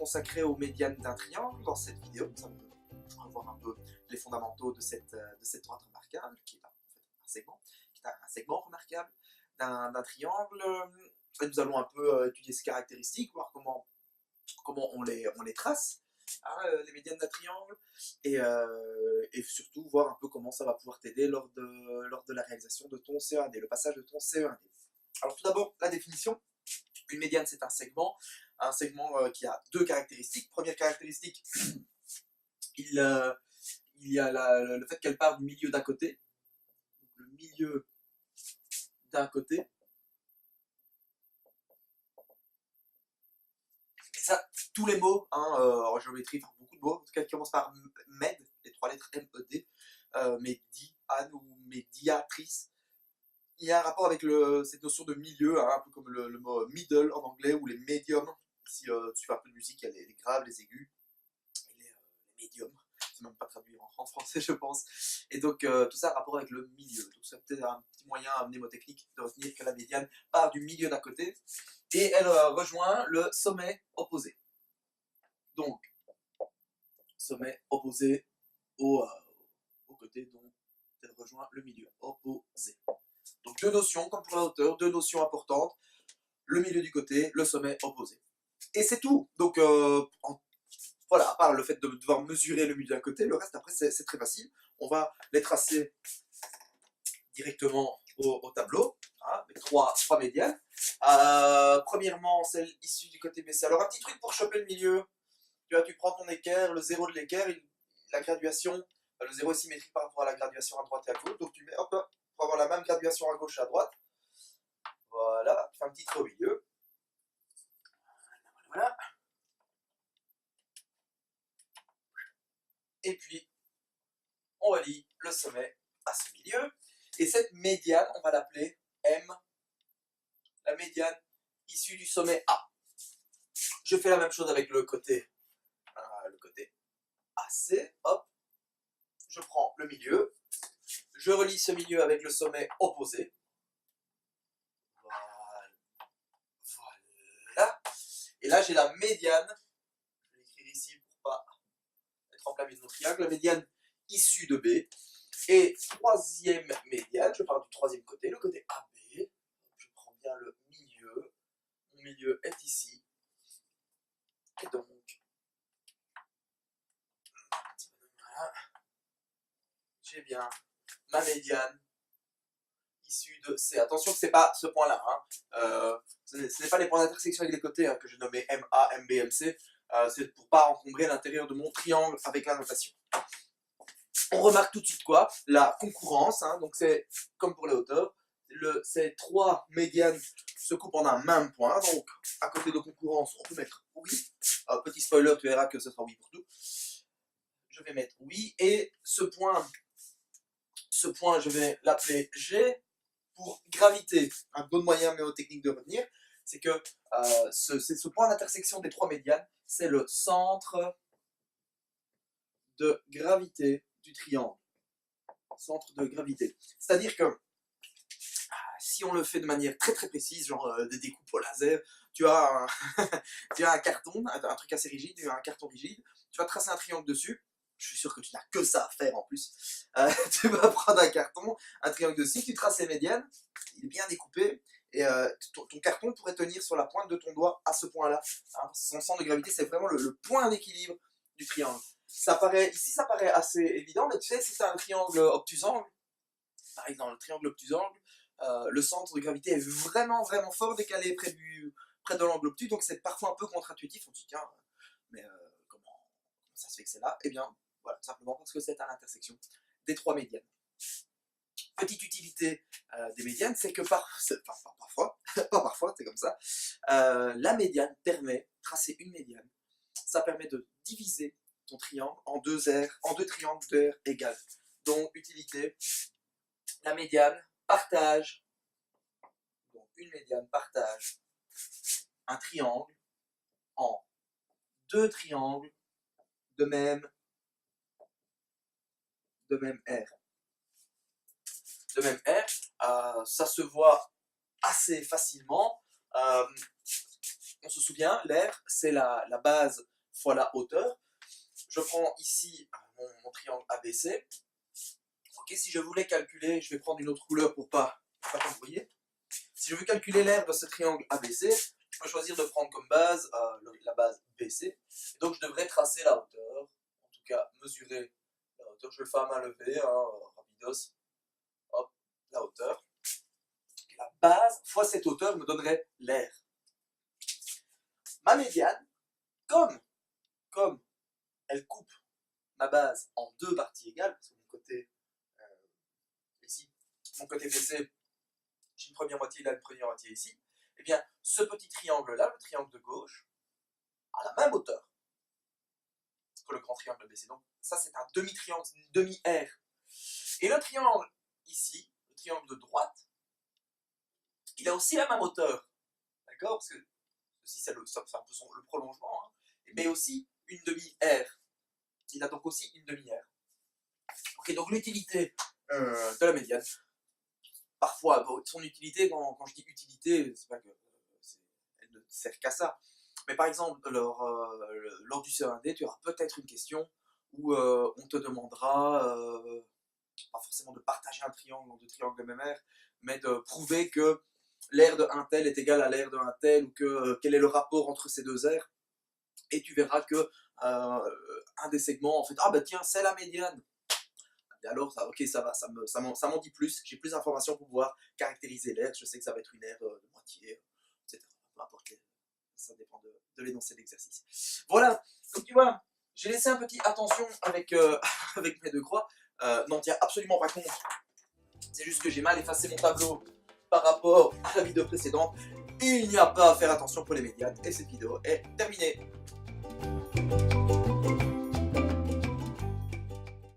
consacré aux médianes d'un triangle dans cette vidéo. On va voir un peu les fondamentaux de cette droite remarquable, qui est un segment remarquable d'un triangle. Et nous allons un peu étudier ses caractéristiques, voir comment on les trace, les médianes d'un triangle, et surtout voir un peu comment ça va pouvoir t'aider lors de la réalisation de ton CE1D, le passage de ton CE1D. Alors tout d'abord, la définition. Une médiane, c'est un segment qui a deux caractéristiques. Première caractéristique, il y a le fait qu'elle part du milieu d'un côté. Donc, le milieu d'un côté. Et ça, tous les mots en géométrie, enfin beaucoup de mots, en tout cas qui commencent par med, les trois lettres MED, médiane ou médiatrice. Il y a un rapport avec cette notion de milieu, un peu comme le mot middle en anglais, ou les médiums. Si tu fais un peu de musique, il y a les graves, les aigus, et les médiums. C'est même pas traduit en français, je pense. Et donc, tout ça a un rapport avec le milieu. Donc, c'est peut-être un petit moyen mnémotechnique de retenir que la médiane part du milieu d'un côté, et elle rejoint le sommet opposé. Donc, sommet opposé au côté dont elle rejoint le milieu opposé. Donc deux notions, comme pour la hauteur, deux notions importantes, le milieu du côté, le sommet opposé. Et c'est tout. Donc voilà, à part le fait de devoir mesurer le milieu d'un côté, le reste après c'est très facile. On va les tracer directement au tableau, avec trois médianes. Premièrement, celle issue du côté BC. Alors un petit truc pour choper le milieu, tu prends ton équerre, le zéro de l'équerre, la graduation, le zéro est symétrique par rapport à la graduation à droite et à gauche, donc tu mets hop, pour avoir la même graduation à gauche et à droite. Voilà, tu fais un petit trait au milieu. Voilà. Et puis, on relie le sommet à ce milieu. Et cette médiane, on va l'appeler M, la médiane issue du sommet A. Je fais la même chose avec le côté AC. Hop, je prends le milieu. Je relie ce milieu avec le sommet opposé. Voilà. Et là, j'ai la médiane. Je vais l'écrire ici pour pas être en plein milieu de mon triangle. La médiane issue de B. Et troisième médiane, je pars du troisième côté, le côté AB. Je prends bien le milieu. Mon milieu est ici. Et donc, voilà. J'ai bien ma médiane issue de C. Attention que ce n'est pas ce point-là. Ce n'est pas les points d'intersection avec les côtés que j'ai nommé MA, MB, MC. C'est pour ne pas encombrer l'intérieur de mon triangle avec la notation. On remarque tout de suite quoi? La concurrence. Donc c'est comme pour les hauteurs. Ces trois médianes se coupent en un même point. Donc à côté de concurrence, on peut mettre oui. Petit spoiler, tu verras que ce sera oui pour tout. Je vais mettre oui. Et ce point, je vais l'appeler G. Pour gravité, un bon moyen mnémotechnique de retenir, c'est que ce point d'intersection des trois médianes, c'est le centre de gravité du triangle. Centre de gravité. C'est-à-dire que si on le fait de manière très très précise, genre des découpes au laser, tu as un carton, un truc assez rigide, un carton rigide, tu vas tracer un triangle dessus. Je suis sûr que tu n'as que ça à faire en plus. Tu vas prendre un carton, un triangle dessus, tu traces les médianes, il est bien découpé, et ton carton pourrait tenir sur la pointe de ton doigt à ce point-là. Son centre de gravité, c'est vraiment le point d'équilibre du triangle. Ici, ça paraît assez évident, mais tu sais, si c'est un triangle obtusangle, par exemple, le triangle obtusangle, le centre de gravité est vraiment vraiment fort décalé près de l'angle obtus, donc c'est parfois un peu contre-intuitif. On se dit, tiens, mais comment ça se fait que c'est là? Eh bien, voilà, simplement parce que c'est à l'intersection des trois médianes. Petite utilité des médianes, c'est que parfois, pas parfois, c'est comme ça, la médiane permet, tracer une médiane, ça permet de diviser ton triangle en deux triangles d'aires égales. Donc, utilité, la médiane partage, donc une médiane partage un triangle en deux triangles de même R. De même R, ça se voit assez facilement. On se souvient, l'air, c'est la base fois la hauteur. Je prends ici mon triangle ABC. Ok, si je voulais calculer, je vais prendre une autre couleur pour pas t'embrouiller. Si je veux calculer l'aire de ce triangle ABC, je peux choisir de prendre comme base la base BC. Et donc je devrais tracer la hauteur, en tout cas mesurer la hauteur. Je vais le faire à main levée, rapidos. Hop, la hauteur. Et la base fois cette hauteur me donnerait l'aire. Ma médiane, comme elle coupe ma base en deux parties égales, parce que mon côté ici, mon côté BC, j'ai une première moitié là, une première moitié ici, et bien ce petit triangle-là, le triangle de gauche, a la même hauteur que le grand triangle BC. Donc ça c'est un demi-triangle, c'est une demi-R. Et le triangle ici, le triangle de droite, il a aussi la même hauteur. D'accord? Parce que ceci c'est un peu le prolongement, hein, mais aussi une demi-R. Il a donc aussi une demi-R. Ok, donc l'utilité de la médiane. Parfois, son utilité, quand je dis utilité, c'est pas que elle ne sert qu'à ça. Mais par exemple, lors du CE1D, tu auras peut-être une question où on te demandera, pas forcément de partager un triangle en deux triangles de même aire, mais de prouver que l'aire de un tel est égal à l'aire de un tel, ou que quel est le rapport entre ces deux aires. Et tu verras que un des segments, en fait, ah bah tiens, c'est la médiane. Et alors, ça, ok, ça va, ça m'en dit plus. J'ai plus d'informations pour pouvoir caractériser l'aire. Je sais que ça va être une aire de moitié, etc. Peu importe, ça dépend de l'énoncé d'exercice. Voilà, donc tu vois, j'ai laissé un petit attention avec, avec mes deux croix. N'en tiens absolument pas compte. C'est juste que j'ai mal effacé mon tableau par rapport à la vidéo précédente. Il n'y a pas à faire attention pour les médianes. Et cette vidéo est terminée.